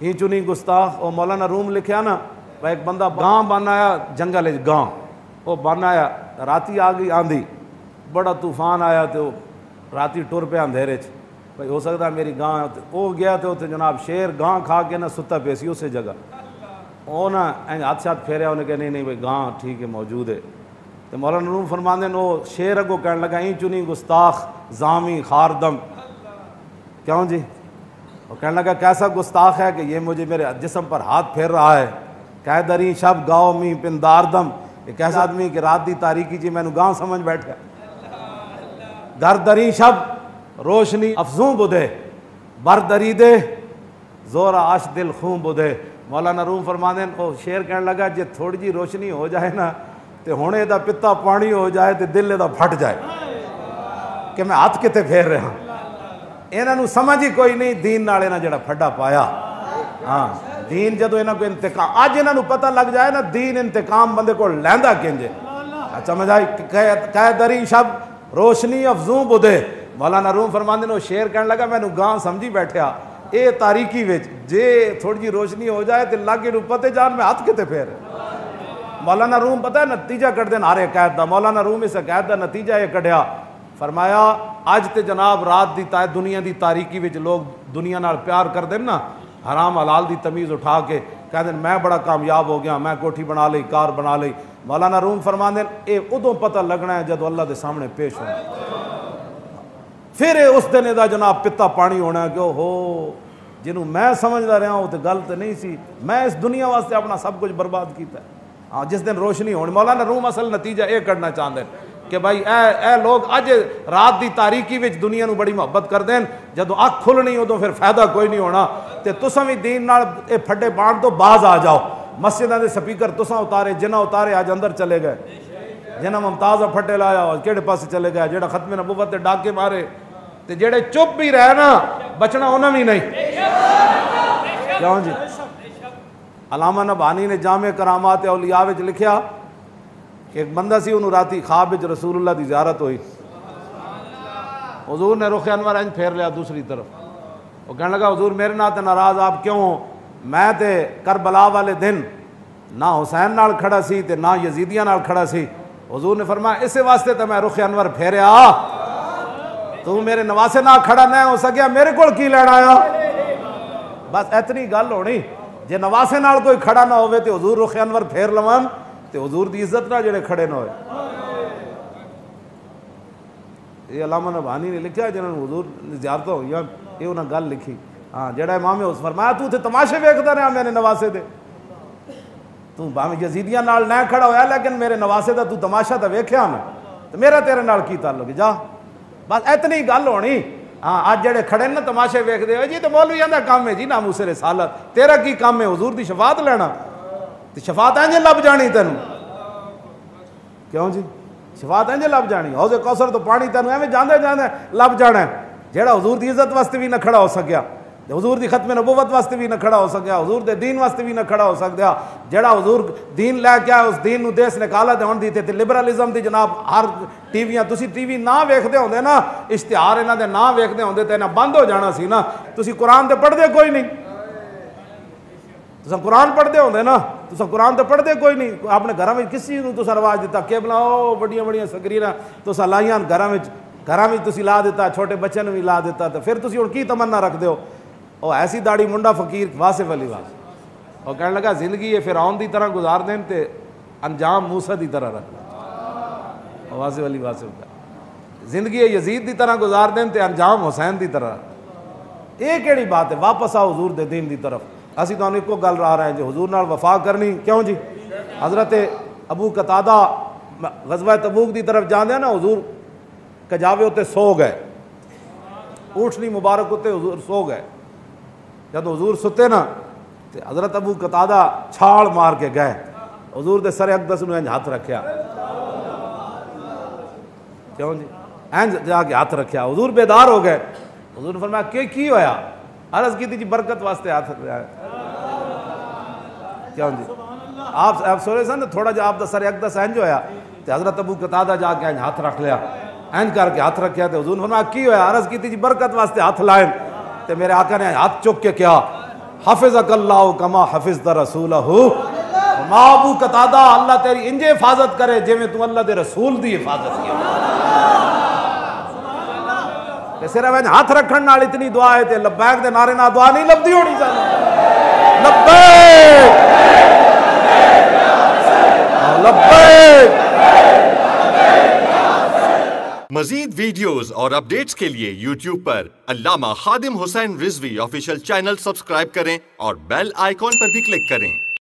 ہی چنی گستاخ. اور مولانا روم لکھیا نا ایک بندہ گاں بن آیا جنگل گاں وہ بن آیا راتی آ گئی آندھی بڑا طوفان آیا تو راتی ٹر پیا اندھیرے چ بھائی ہو سکتا میری گاں وہ گیا تو جناب شیر گاں کھا کے نا ستا پی سی اسی جگہ وہ نا ہاتھ شاتھ پھیریا انہیں کہ نہیں بھائی گاں ٹھیک ہے موجود ہے. تو مولانا روم فرماندے نے وہ شیر اگو کہنے لگا این چنی گستاخ زامی خاردم. کیوں جی؟ وہ کہنے لگا کیسا گستاخ ہے کہ یہ مجھے میرے جسم پر ہاتھ پھیر رہا ہے. کہ دری شب گاؤ می پنداردم. ایک ایسا آدمی کہ رات دی تاریکی جی میں نے گاؤں سمجھ بیٹھا. در دری شب روشنی افزوں بدھے بر دری دے زور آش دل خون بدھے. مولانا روم فرماندے وہ شیر کہنے لگا جی تھوڑی جی روشنی ہو جائے نا تے ہونے دا پتا پانی ہو جائے تے دل دا پھٹ جائے کہ میں ہاتھ کتے پھیر رہا ہوں. انہاں نوں سمجھ ہی کوئی نہیں دین نال انہاں جڑا پھڈا پایا. ہاں دین جدو انہاں کو انتقام اج انہاں نوں پتہ لگ جائے نا دین انتقام بندے کو لیندا کینجے. سمجھ آئی کہ دری شب روشنی افزوں بدھے. مولانا روم فرماندے نے شیر کہنے لگا میں نوں گاں سمجھی بیٹھیا اے تاریکی وچ جے تھوڑی جی روشنی ہو جائے تے لاگے نوں پتے جان میں ہاتھ کتے پھیر. مولانا روم پتہ ہے نتیجہ کٹ دین ہر حکایت دا. مولانا روم اس حکایت دا نتیجہ یہ کڈیا فرمایا اج تے جناب رات دی دنیا دی تاریکی وچ لوگ دنیا نال پیار کر دین نا حرام حلال دی تمیز اٹھا کے کہہ دین میں بڑا کامیاب ہو گیا میں کوٹھی بنا لئی کار بنا لئی. مولانا روم فرماندے اے ادوں پتہ لگنا ہے جدو اللہ دے سامنے پیش ہونا پھر اس دن دا جناب پتا پانی ہونا کہ ہو جنوں میں سمجھدا رہا ہوں تے غلط نہیں سی میں اس دنیا واسطے اپنا سب کچھ برباد کیتا ہے. ہاں جس دن روشنی ہونی. مولانا روم اصل نتیجہ یہ کرنا چاہتے کہ بھائی اے لوگ اج رات دی تاریکی وچ دنیا نو بڑی محبت کر دین جدو اکھ کھلنی ادو پھر فائدہ کوئی نہیں ہونا. تے تساں وی دین نال اے پھڈے بان تو باز آ جاؤ. مسجداں دے سپیکر تساں اتارے جنہ اتارے اج اندر چلے گئے جنہ ممتاز پھٹے لایا کہڑے پاسے چلے گئے جڑا ختم نبوت تے ڈاکے مارے تے جڑے چپ بھی رہے نا بچنا انہاں بھی نہیں. کیوں جی؟ علامہ نبہانی نے جامع کرامات اولیاء وچ لکھیا کہ ایک بندہ سی انہوں راتی خواب وچ رسول اللہ دی زیارت ہوئی. حضور نے رخ انور انج پھیر لیا دوسری طرف. وہ کہنے لگا حضور میرے نال تے ناراض آپ کیوں ہو؟ میں تے کربلا والے دن نہ حسین نال کھڑا سی تے نہ یزیدیاں نال کھڑا سی. حضور نے فرمایا اسے واسطے تے میں رخ انور پھیریا تو میرے نواسے نال کھڑا نہ ہو سکیا میرے کول کی لینا آیا. بس اتنی گل ہونی جے نواسے نال کوئی کھڑا نہ ہوئے تے حضور رخ انور پھیر لوان تے حضور دی عزت نہ جڑے کھڑے نہ ہوئے. یہ علامہ نبہانی نے لکھا جنہوں نے حضور زیارتوں ہوئی یہ انہوں نے گل لکھی. ہاں جڑا امام اس فرمایا تو تے تماشے ویکھدا رہا میرے نواسے دے تو باویں یزیدیاں نال نہ کھڑا ہویا لیکن میرے نواسے دا تو تماشا تے ویکھیا نا تے میرا تیرے نال کی تعلق جا. بس اتنی گل ہونی. ہاں اج جڑے کھڑے نا تماشے ویکھدے ہو جی تے مولویاں دا کام ہے جی ناموس رسالت تیرا کی کام ہے حضور دی شفاعت لینا تے شفاعت انج لب جانی تینوں. کیوں جی؟ شفاعت انج لب جانی. حوض کوثر تو پانی تینوں ایویں جاندے جاندے لب جانا ہے. جڑا حضور دی عزت واسطے بھی نہ کھڑا ہو سکیا حضور دی ختم نبوت واسطے بھی نہ کھڑا ہو سکیا حضور دے دین واسطے بھی نہ کھڑا ہو سکیا جڑا حضور دین لے کے آیا اس دین نو دیس نکالا تے ہن دی تے لبرلزم دی جناب ہر ٹی ویاں تسی ٹی وی نہ ویکھدے ہوندے نا اشتہار انہاں دے نہ ویکھدے ہوندے تے انہاں بند ہو جانا سی نا. تسی قرآن تے پڑھدے کوئی نہیں تساں قرآن پڑھدے ہوندے نا تساں قرآن تے پڑھدے کوئی نہیں. اپنے گھراں وچ کس چیز نوں تساں رواج دیتا کیبلاں او بڑیاں بڑیاں سکریناں تساں لائیاں گھراں وچ تسی لا دیتا چھوٹے بچے نوں بھی لا دیتا تے پھر تسی ہن کی تمنا رکھدے ہو. او ایسی داڑھی منڈا فقیر واصف علی واصف اور کہنے لگا زندگی یہ فرعون دی طرح گزار دیں تے انجام موسیٰ دی طرح رکھ. واصف علی واصف کا زندگی یزید دی طرح گزار دیں تے انجام حسین دی طرح. یہ کیڑی بات ہے؟ واپس آؤ حضور دے دین دی طرف. اسی تو ایک گل رہا رہے ہیں جو حضور نال وفا کرنی. کیوں جی؟ حضرت ابو قتادہ غزوہ تبوک دی طرف جاندے نا حضور کجاوے ہوتے سو گئے اونٹنی مبارک ہوتے حضور سو گئے. جب حضور ستے نا تو حضرت ابو قتادہ چھاڑ مار کے گئے حضور دے سر اقدس نے ہاتھ رکھیا. کیوں جی؟ اینج جا کے ہاتھ رکھیا. حضور بیدار ہو گئے. حضور نے فرمایا کہ کی ہویا؟ عرض کی تھی جی برکت واسطے ہاتھ رکھا ہے. کیوں جی؟ آپ سو رہے سن تھوڑا جا آپ دا سر اقدس اینج ہویا تو حضرت ابو قتادہ جا کے ہاتھ رکھ لیا اینج کر کے ہاتھ رکھیا. تو حضور نے فرمایا کی ہویا؟ عرض کی تھی جی برکت واسطے ہاتھ لائیں. تو میرے آقا نے ہاتھ چک کے کیا حفظک اللہ کما حفظت رسولہ، ماں ابو قتادہ اللہ تیری انجے حفاظت کرے جے میں تو اللہ دے رسول دی حفاظت کیا۔ تے صرف انج ہاتھ رکھن نال اتنی دعا ہے تے لبیک دے نعرے نال دعا نہیں لبدی ہونی چاہیے۔ لبیک لبیک۔ مزید ویڈیوز اور اپڈیٹس کے لیے یوٹیوب پر علامہ Khadim Hussain Rizvi official channel subscribe کریں اور بیل آئیکن پر بھی کلک کریں۔